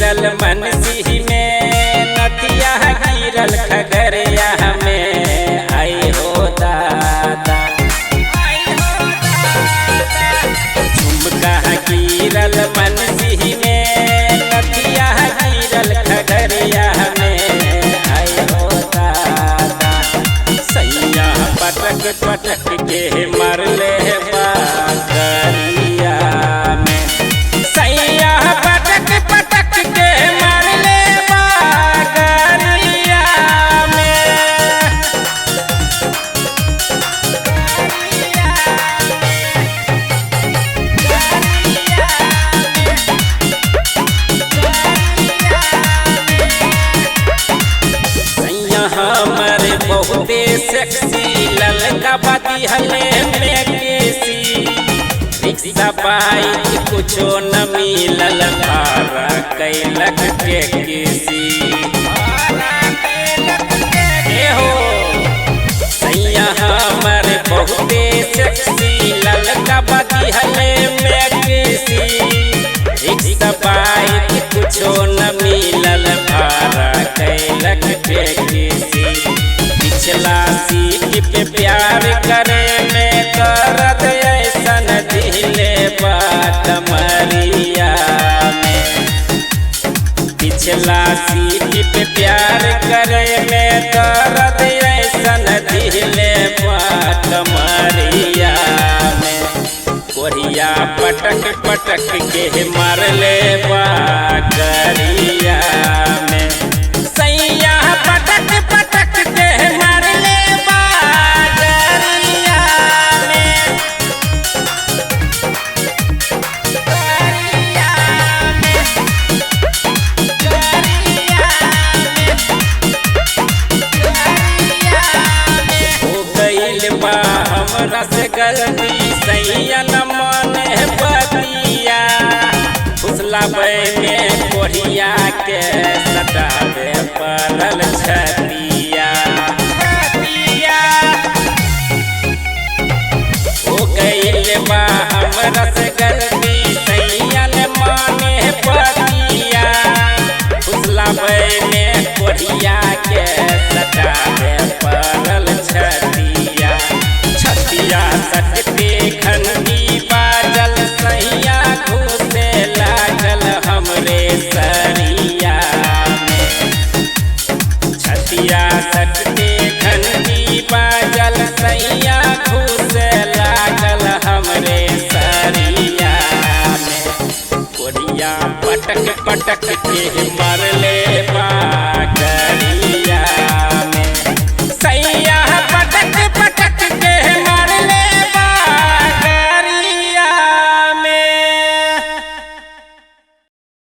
गिरल मनसी में, नथिया गिरल खगरिया में। आई हो दादा झुमका गिरल मनसी में, नथिया गिरल खगरिया में। आई हो दादा सैया पटक पटक के मरले बागरिया में। सैया पटक पटक के मरले बागरिया में। सैया हमारे बहुते सेक्सी, ललका बाती हले में केसी। रिक्शा बाइक कुछो न मिलल, भाड़ा कैलक के किसी। हो सैया हमारे बहुते सेक्सी, ललका बाती हले में केसी। रिक्शा बाइक कुछो न मिलल, भाड़ा कैलक के किसी। पिछला सीट पे प्यार करे में करद ऐसन दिले बात मरिया में। पिछला सीट पे प्यार करे में करद ऐसन दिले बात मरिया में। कोरिया पटक पटक के मारले बागरिया में। सैया पटक पटक के मारले बागरिया में। हो गइल बा हमरा से गलती, सैया न माने बतिया। फुसला में कोरिया के सटावे पड़ल छतिया। हो गइल बा हमरा से गलती, सैया न माने बतिया। फुसला में कोरिया के सटावे पड़ल छतिया। छतिया सटते घंटी बाजल, सैया घुसे लागल हमरे सरिया में। छतिया सटते घंटी बाजल, सैया घुसे लागल हमरे सरिया में। कोरिया पटक पटक के मारल